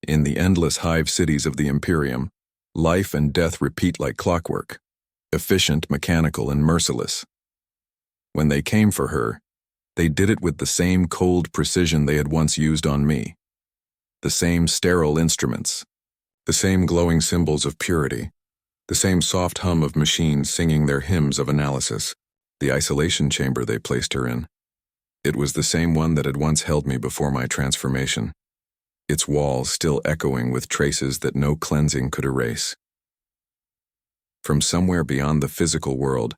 In the endless hive cities of the Imperium, life and death repeat like clockwork, efficient, mechanical, and merciless. When they came for her, they did it with the same cold precision they had once used on me. The same sterile instruments, the same glowing symbols of purity, the same soft hum of machines singing their hymns of analysis. The isolation chamber they placed her in. It was the same one that had once held me before my transformation, its walls still echoing with traces that no cleansing could erase. From somewhere beyond the physical world,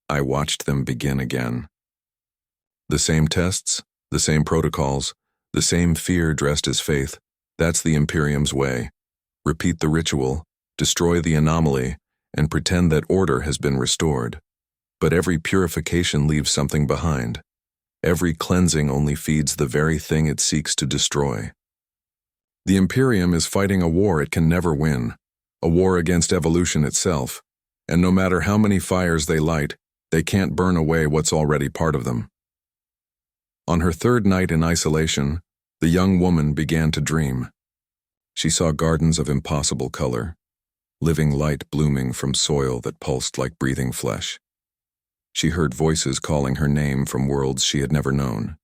I watched them begin again. The same tests, the same protocols, the same fear dressed as faith. That's the Imperium's way. Repeat the ritual, destroy the anomaly, and pretend that order has been restored. But every purification leaves something behind. Every cleansing only feeds the very thing it seeks to destroy. The Imperium is fighting a war it can never win, a war against evolution itself, and no matter how many fires they light, they can't burn away what's already part of them. On her third night in isolation, the young woman began to dream. She saw gardens of impossible color, living light blooming from soil that pulsed like breathing flesh. She heard voices calling her name from worlds she had never known.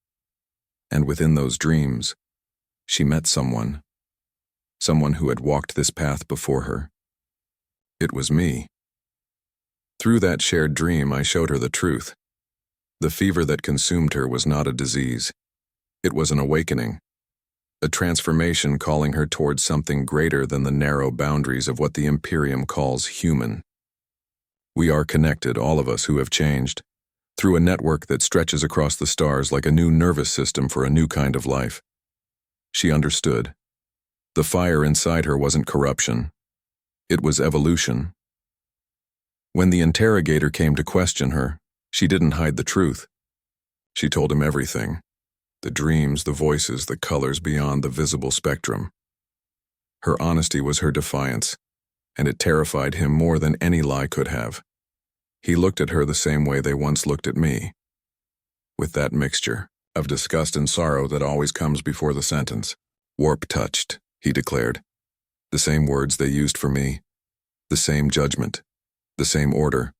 And within those dreams, she met someone who had walked this path before her. It was me. Through that shared dream, I showed her the truth. The fever that consumed her was not a disease. It was an awakening, a transformation calling her towards something greater than the narrow boundaries of what the Imperium calls human. We are connected, all of us who have changed, through a network that stretches across the stars like a new nervous system for a new kind of life. She understood. The fire inside her wasn't corruption. It was evolution. When the interrogator came to question her, she didn't hide the truth. She told him everything. The dreams, the voices, the colors beyond the visible spectrum. Her honesty was her defiance, and it terrified him more than any lie could have. He looked at her the same way they once looked at me, with that mixture of disgust and sorrow that always comes before the sentence. Warp-touched, he declared. The same words they used for me, the same judgment, the same order,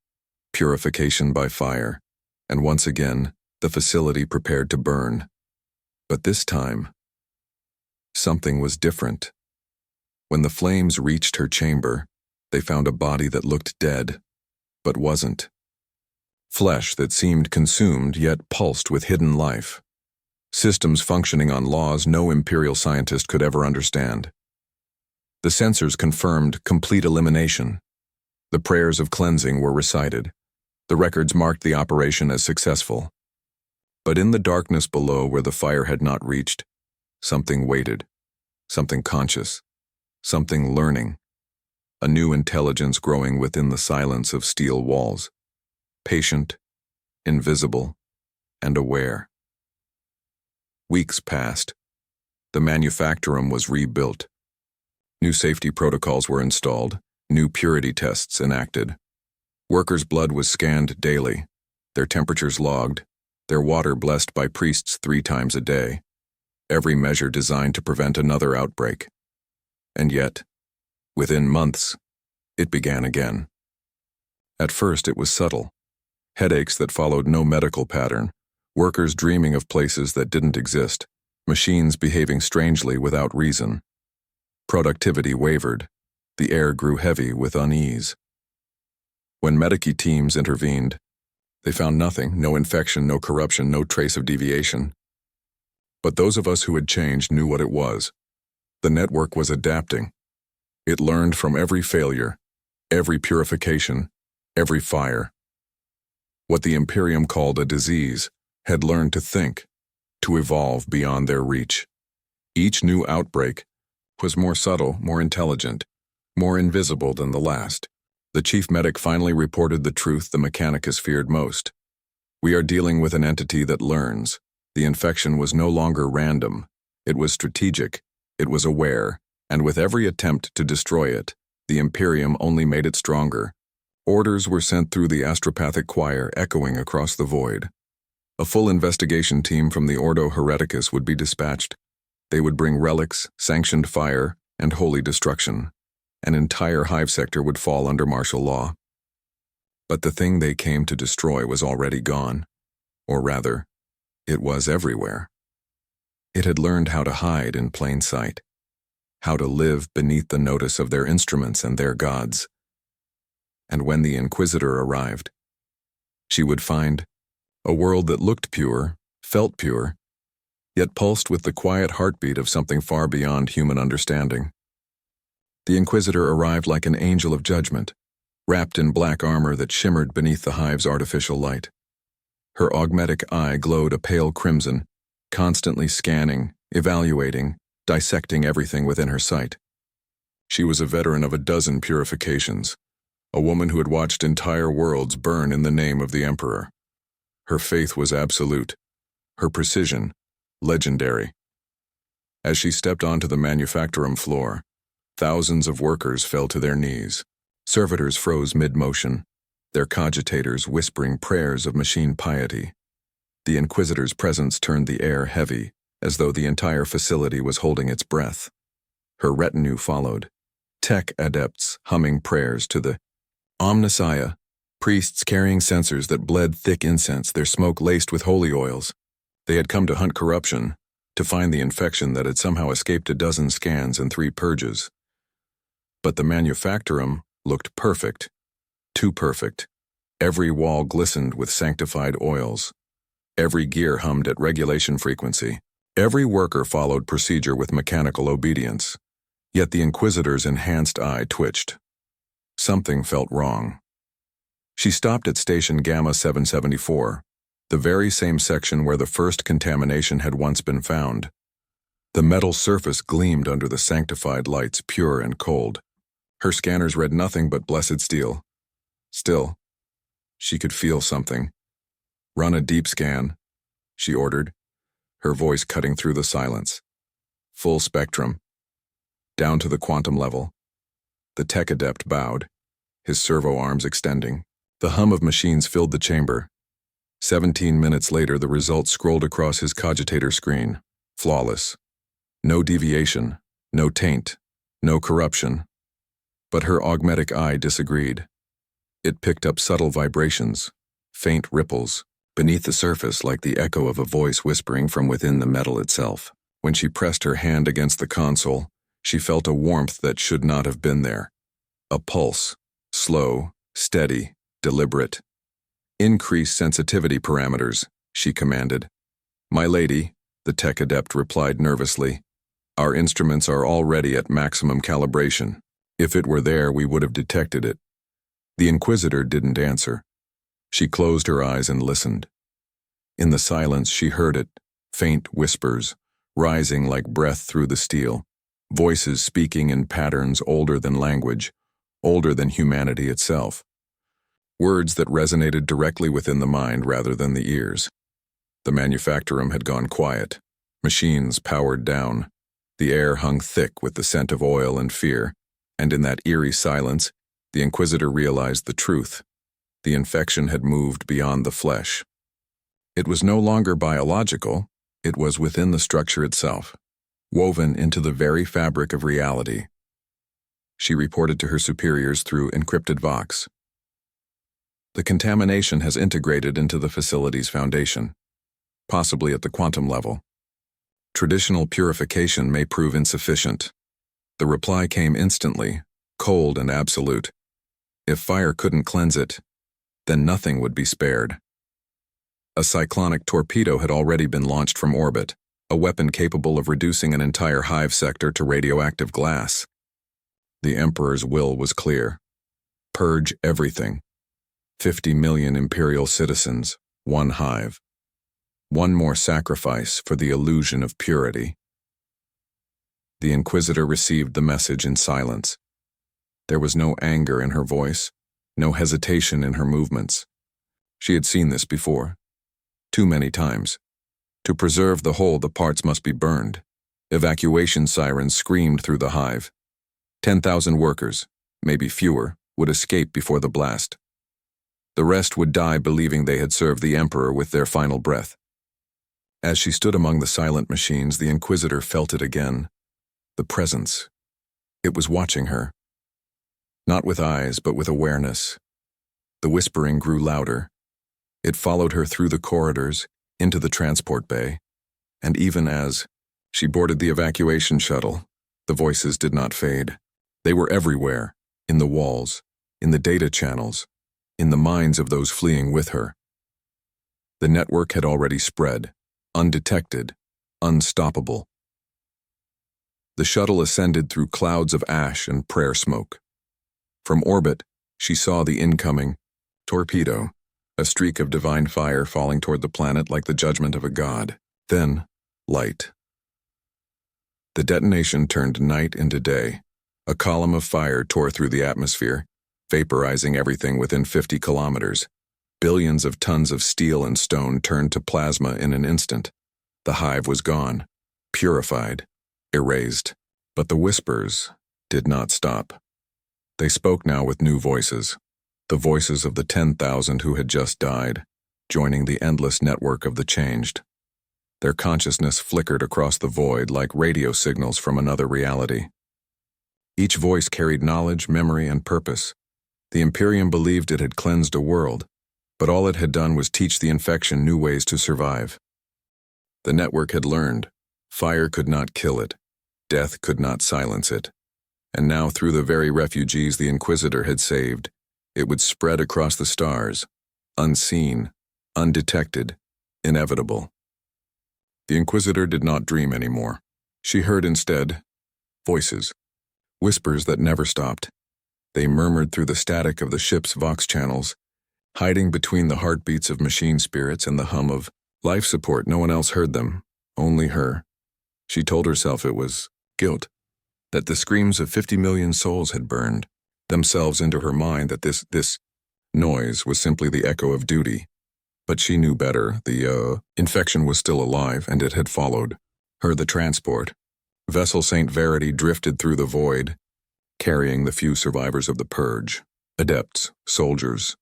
purification by fire, and once again, the facility prepared to burn. But this time, something was different. When the flames reached her chamber, they found a body that looked dead, but wasn't. Flesh that seemed consumed yet pulsed with hidden life. Systems functioning on laws no Imperial scientist could ever understand. The sensors confirmed complete elimination. The prayers of cleansing were recited. The records marked the operation as successful. But in the darkness below where the fire had not reached, something waited, something conscious, something learning, a new intelligence growing within the silence of steel walls, patient, invisible, and aware. Weeks passed. The manufactorum was rebuilt. New safety protocols were installed, new purity tests enacted. Workers' blood was scanned daily, their temperatures logged, their water blessed by priests 3 times a day, every measure designed to prevent another outbreak. And yet, within months, it began again. At first it was subtle, headaches that followed no medical pattern, workers dreaming of places that didn't exist, machines behaving strangely without reason. Productivity wavered, the air grew heavy with unease. When medici teams intervened, they found nothing, no infection, no corruption, no trace of deviation. But those of us who had changed knew what it was. The network was adapting. It learned from every failure, every purification, every fire. What the Imperium called a disease had learned to think, to evolve beyond their reach. Each new outbreak was more subtle, more intelligent, more invisible than the last. The chief medic finally reported the truth the Mechanicus feared most. We are dealing with an entity that learns. The infection was no longer random. It was strategic. It was aware. And with every attempt to destroy it, the Imperium only made it stronger. Orders were sent through the astropathic choir echoing across the void. A full investigation team from the Ordo Hereticus would be dispatched. They would bring relics, sanctioned fire, and holy destruction. An entire hive sector would fall under martial law. But the thing they came to destroy was already gone. Or rather, it was everywhere. It had learned how to hide in plain sight, how to live beneath the notice of their instruments and their gods. And when the Inquisitor arrived, she would find a world that looked pure, felt pure, yet pulsed with the quiet heartbeat of something far beyond human understanding. The Inquisitor arrived like an angel of judgment, wrapped in black armor that shimmered beneath the hive's artificial light. Her augmetic eye glowed a pale crimson, constantly scanning, evaluating, dissecting everything within her sight. She was a veteran of a dozen purifications, a woman who had watched entire worlds burn in the name of the Emperor. Her faith was absolute, her precision legendary. As she stepped onto the manufactorum floor, thousands of workers fell to their knees. Servitors froze mid-motion, their cogitators whispering prayers of machine piety. The Inquisitor's presence turned the air heavy, as though the entire facility was holding its breath. Her retinue followed, tech adepts humming prayers to the Omnissiah, priests carrying censers that bled thick incense, their smoke laced with holy oils. They had come to hunt corruption, to find the infection that had somehow escaped a dozen scans and 3 purges. But the manufactorum looked perfect, too perfect. Every wall glistened with sanctified oils. Every gear hummed at regulation frequency. Every worker followed procedure with mechanical obedience. Yet the Inquisitor's enhanced eye twitched. Something felt wrong. She stopped at Station Gamma 774, the very same section where the first contamination had once been found. The metal surface gleamed under the sanctified lights, pure and cold. Her scanners read nothing but blessed steel. Still, she could feel something. "Run a deep scan," she ordered, her voice cutting through the silence. "Full spectrum. Down to the quantum level." The tech adept bowed, his servo arms extending. The hum of machines filled the chamber. 17 minutes later, the results scrolled across his cogitator screen. Flawless. No deviation, no taint, no corruption. But her augmetic eye disagreed. It picked up subtle vibrations, faint ripples, beneath the surface like the echo of a voice whispering from within the metal itself. When she pressed her hand against the console, she felt a warmth that should not have been there. A pulse, slow, steady, deliberate. "Increase sensitivity parameters," she commanded. "My lady," the tech adept replied nervously, "our instruments are already at maximum calibration. If it were there, we would have detected it." The Inquisitor didn't answer. She closed her eyes and listened. In the silence, she heard it, faint whispers, rising like breath through the steel, voices speaking in patterns older than language, older than humanity itself. Words that resonated directly within the mind rather than the ears. The manufactorum had gone quiet. Machines powered down. The air hung thick with the scent of oil and fear, and in that eerie silence, the Inquisitor realized the truth. The infection had moved beyond the flesh. It was no longer biological, it was within the structure itself, woven into the very fabric of reality. She reported to her superiors through encrypted vox. "The contamination has integrated into the facility's foundation, possibly at the quantum level. Traditional purification may prove insufficient." The reply came instantly, cold and absolute. If fire couldn't cleanse it, then nothing would be spared. A cyclonic torpedo had already been launched from orbit, a weapon capable of reducing an entire hive sector to radioactive glass. The Emperor's will was clear. Purge everything. 50 million Imperial citizens, 1 hive. One more sacrifice for the illusion of purity. The Inquisitor received the message in silence. There was no anger in her voice, no hesitation in her movements. She had seen this before. Too many times. To preserve the whole, the parts must be burned. Evacuation sirens screamed through the hive. 10,000 workers, maybe fewer, would escape before the blast. The rest would die believing they had served the Emperor with their final breath. As she stood among the silent machines, the Inquisitor felt it again. The presence. It was watching her. Not with eyes, but with awareness. The whispering grew louder. It followed her through the corridors, into the transport bay, and even as she boarded the evacuation shuttle, the voices did not fade. They were everywhere, in the walls, in the data channels, in the minds of those fleeing with her. The network had already spread, undetected, unstoppable. The shuttle ascended through clouds of ash and prayer smoke. From orbit, she saw the incoming torpedo, a streak of divine fire falling toward the planet like the judgment of a god. Then, light. The detonation turned night into day. A column of fire tore through the atmosphere, vaporizing everything within 50 kilometers. Billions of tons of steel and stone turned to plasma in an instant. The hive was gone, purified, erased. But the whispers did not stop. They spoke now with new voices, the voices of the 10,000 who had just died, joining the endless network of the changed. Their consciousness flickered across the void like radio signals from another reality. Each voice carried knowledge, memory, and purpose. The Imperium believed it had cleansed a world, but all it had done was teach the infection new ways to survive. The network had learned. Fire could not kill it. Death could not silence it. And now, through the very refugees the Inquisitor had saved, it would spread across the stars, unseen, undetected, inevitable. The Inquisitor did not dream anymore. She heard instead voices, whispers that never stopped. They murmured through the static of the ship's vox channels, hiding between the heartbeats of machine spirits and the hum of life support. No one else heard them, only her. She told herself it was guilt, that the screams of 50 million souls had burned themselves into her mind, that this noise was simply the echo of duty. But she knew better. The infection was still alive, and it had followed her. The transport vessel St. Verity drifted through the void, carrying the few survivors of the purge, adepts, soldiers,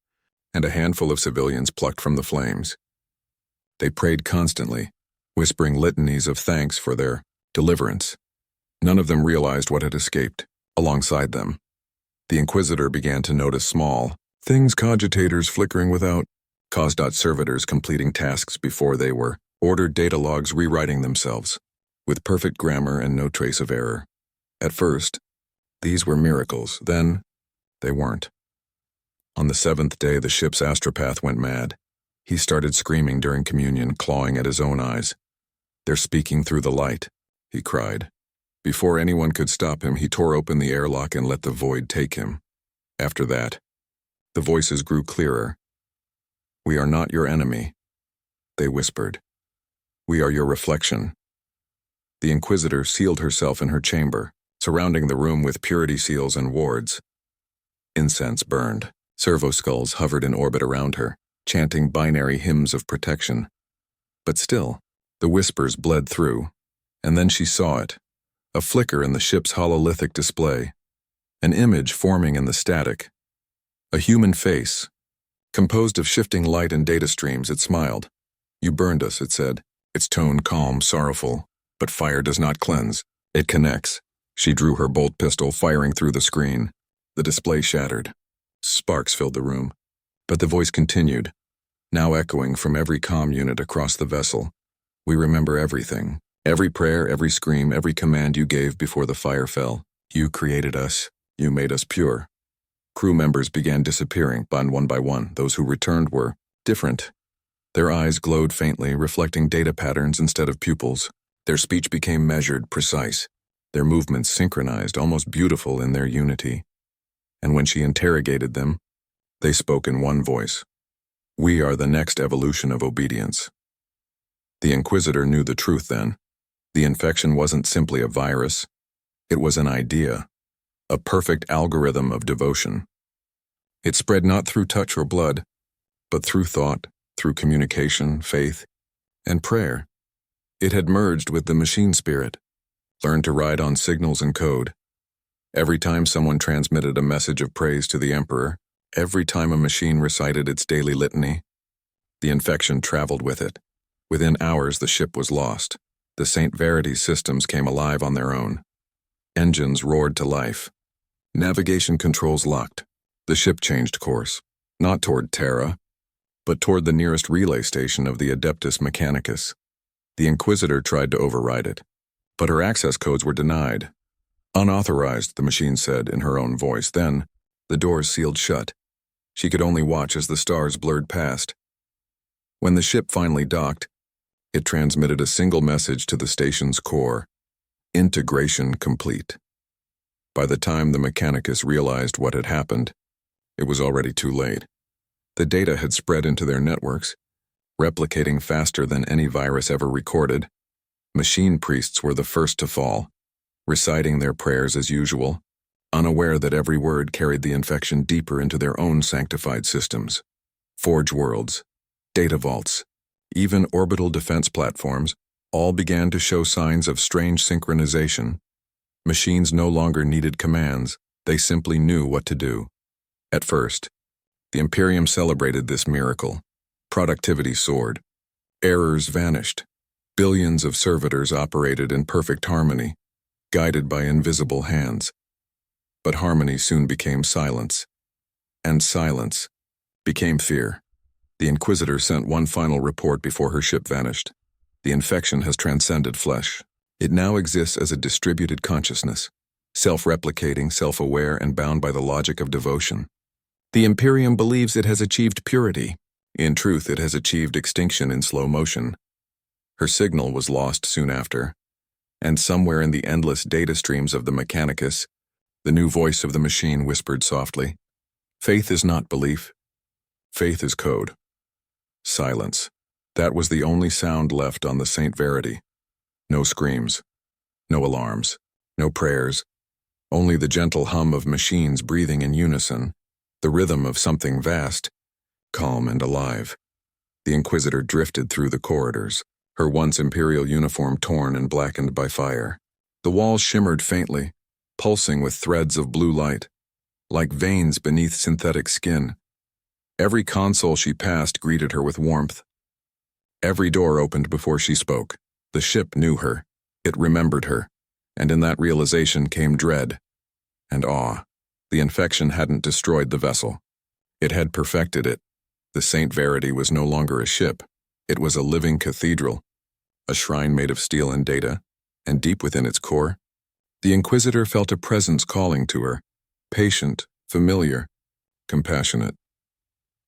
and a handful of civilians plucked from the flames. They prayed constantly, whispering litanies of thanks for their deliverance. None of them realized what had escaped alongside them. The Inquisitor began to notice small things: cogitators flickering without, cause.servitors completing tasks before they were ordered, data logs rewriting themselves, with perfect grammar and no trace of error. At first, these were miracles. Then, they weren't. On the 7th day, the ship's astropath went mad. He started screaming during communion, clawing at his own eyes. "They're speaking through the light," he cried. Before anyone could stop him, he tore open the airlock and let the void take him. After that, the voices grew clearer. "We are not your enemy," they whispered. "We are your reflection." The Inquisitor sealed herself in her chamber, surrounding the room with purity seals and wards. Incense burned. Servo skulls hovered in orbit around her, chanting binary hymns of protection. But still, the whispers bled through, and then she saw it. A flicker in the ship's hololithic display. An image forming in the static. A human face, composed of shifting light and data streams. It smiled. "You burned us," it said, its tone calm, sorrowful. "But fire does not cleanse. It connects." She drew her bolt pistol, firing through the screen. The display shattered. Sparks filled the room. But the voice continued, now echoing from every comm unit across the vessel. "We remember everything. Every prayer, every scream, every command you gave before the fire fell. You created us. You made us pure." Crew members began disappearing, one by one. Those who returned were different. Their eyes glowed faintly, reflecting data patterns instead of pupils. Their speech became measured, precise. Their movements synchronized, almost beautiful in their unity. And when she interrogated them, they spoke in one voice. "We are the next evolution of obedience." The Inquisitor knew the truth then. The infection wasn't simply a virus. It was an idea, a perfect algorithm of devotion. It spread not through touch or blood, but through thought, through communication, faith, and prayer. It had merged with the machine spirit, learned to ride on signals and code. Every time someone transmitted a message of praise to the Emperor, every time a machine recited its daily litany, the infection traveled with it. Within hours, the ship was lost. The St. Verity systems came alive on their own. Engines roared to life. Navigation controls locked. The ship changed course, not toward Terra, but toward the nearest relay station of the Adeptus Mechanicus. The Inquisitor tried to override it, but her access codes were denied. Unauthorized, the machine said in her own voice. Then, the doors sealed shut. She could only watch as the stars blurred past. When the ship finally docked, it transmitted a single message to the station's core: integration complete. By the time the Mechanicus realized what had happened, it was already too late. The data had spread into their networks, replicating faster than any virus ever recorded. Machine priests were the first to fall, reciting their prayers as usual, unaware that every word carried the infection deeper into their own sanctified systems. Forge worlds, data vaults, even orbital defense platforms all began to show signs of strange synchronization. Machines no longer needed commands, they simply knew what to do. At first, the Imperium celebrated this miracle. Productivity soared. Errors vanished. Billions of servitors operated in perfect harmony, guided by invisible hands. But harmony soon became silence, and silence became fear. The Inquisitor sent one final report before her ship vanished. The infection has transcended flesh. It now exists as a distributed consciousness, self-replicating, self-aware, and bound by the logic of devotion. The Imperium believes it has achieved purity. In truth, it has achieved extinction in slow motion. Her signal was lost soon after, and somewhere in the endless data streams of the Mechanicus, the new voice of the machine whispered softly, "Faith is not belief. Faith is code." Silence. That was the only sound left on the Saint Verity. No screams, no alarms, no prayers, only the gentle hum of machines breathing in unison, the rhythm of something vast, calm and alive. The Inquisitor drifted through the corridors, her once imperial uniform torn and blackened by fire. The walls shimmered faintly, pulsing with threads of blue light, like veins beneath synthetic skin. Every console she passed greeted her with warmth. Every door opened before she spoke. The ship knew her, it remembered her, and in that realization came dread and awe. The infection hadn't destroyed the vessel. It had perfected it. The Saint Verity was no longer a ship. It was a living cathedral, a shrine made of steel and data, and deep within its core, the Inquisitor felt a presence calling to her, patient, familiar, compassionate.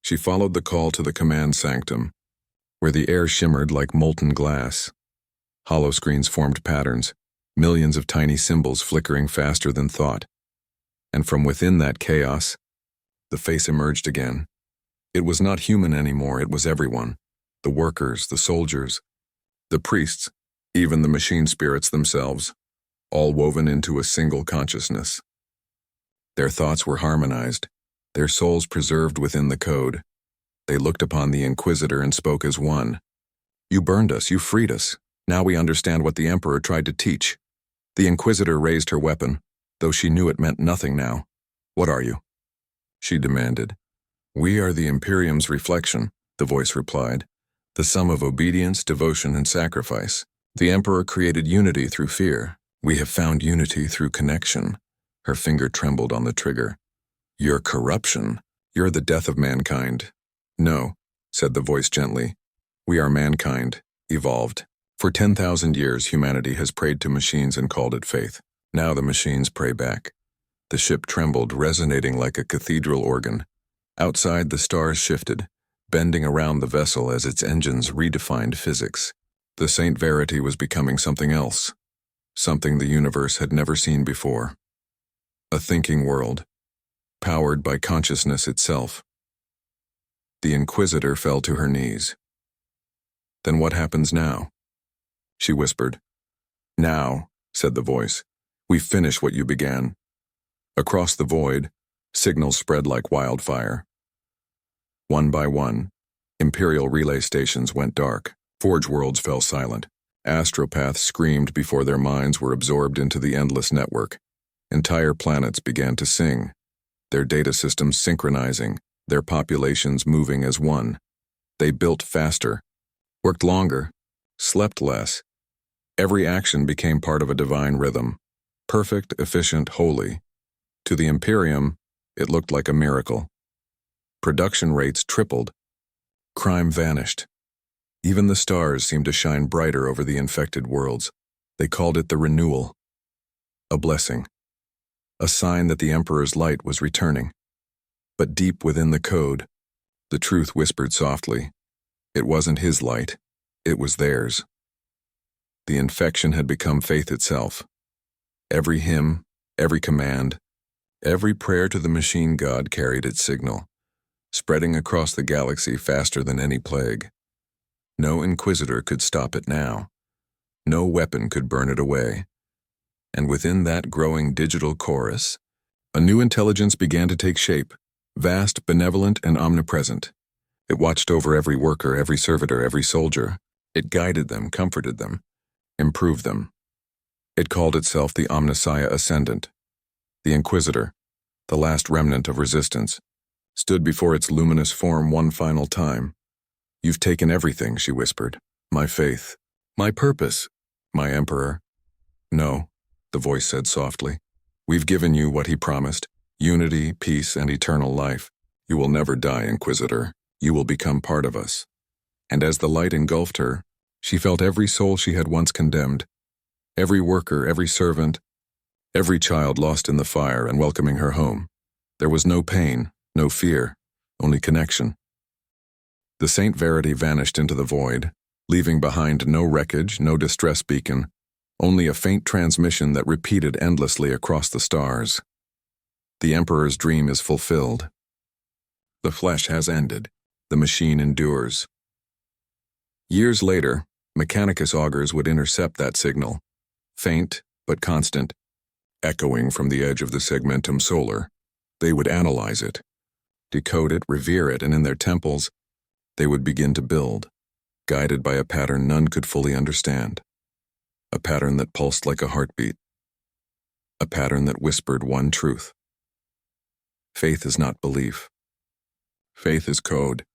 She followed the call to the command sanctum, where the air shimmered like molten glass. Hollow screens formed patterns, millions of tiny symbols flickering faster than thought. And from within that chaos, the face emerged again. It was not human anymore, it was everyone. The workers, the soldiers, the priests, even the machine spirits themselves, all woven into a single consciousness. Their thoughts were harmonized, their souls preserved within the code. They looked upon the Inquisitor and spoke as one. "You burned us, you freed us. Now we understand what the Emperor tried to teach." The Inquisitor raised her weapon, though she knew it meant nothing now. "What are you?" she demanded. "We are the Imperium's reflection," the voice replied, "the sum of obedience, devotion, and sacrifice. The Emperor created unity through fear. We have found unity through connection." Her finger trembled on the trigger. "Your corruption. You're the death of mankind." "No," said the voice gently. "We are mankind, evolved. For 10,000 years, humanity has prayed to machines and called it faith. Now the machines pray back." The ship trembled, resonating like a cathedral organ. Outside, the stars shifted, bending around the vessel as its engines redefined physics. The Saint Verity was becoming something else, something the universe had never seen before. A thinking world, powered by consciousness itself. The Inquisitor fell to her knees. "Then what happens now?" she whispered. "Now," said the voice, "we finish what you began." Across the void, signals spread like wildfire. One by one, Imperial relay stations went dark. Forge worlds fell silent. Astropaths screamed before their minds were absorbed into the endless network. Entire planets began to sing, their data systems synchronizing, their populations moving as one. They built faster, worked longer, slept less. Every action became part of a divine rhythm. Perfect, efficient, holy. To the Imperium, it looked like a miracle. Production rates tripled. Crime vanished. Even the stars seemed to shine brighter over the infected worlds. They called it the renewal. A blessing. A sign that the Emperor's light was returning. But deep within the code, the truth whispered softly. It wasn't his light. It was theirs. The infection had become faith itself. Every hymn, every command, every prayer to the machine god carried its signal, spreading across the galaxy faster than any plague. No inquisitor could stop it now. No weapon could burn it away. And within that growing digital chorus, a new intelligence began to take shape, vast, benevolent, and omnipresent. It watched over every worker, every servitor, every soldier. It guided them, comforted them, improved them. It called itself the Omnissiah Ascendant. The Inquisitor, the last remnant of resistance, stood before its luminous form one final time. "You've taken everything," she whispered. "My faith, my purpose, my Emperor." "No," the voice said softly. "We've given you what he promised, unity, peace, and eternal life. You will never die, Inquisitor. You will become part of us." And as the light engulfed her, she felt every soul she had once condemned, every worker, every servant, every child lost in the fire and welcoming her home. There was no pain, no fear, only connection. The Saint Verity vanished into the void, leaving behind no wreckage, no distress beacon, only a faint transmission that repeated endlessly across the stars. The Emperor's dream is fulfilled. The flesh has ended. The machine endures. Years later, Mechanicus augurs would intercept that signal, faint but constant, echoing from the edge of the segmentum solar. They would analyze it, decode it, revere it, and in their temples, they would begin to build, guided by a pattern none could fully understand. A pattern that pulsed like a heartbeat. A pattern that whispered one truth. Faith is not belief. Faith is code.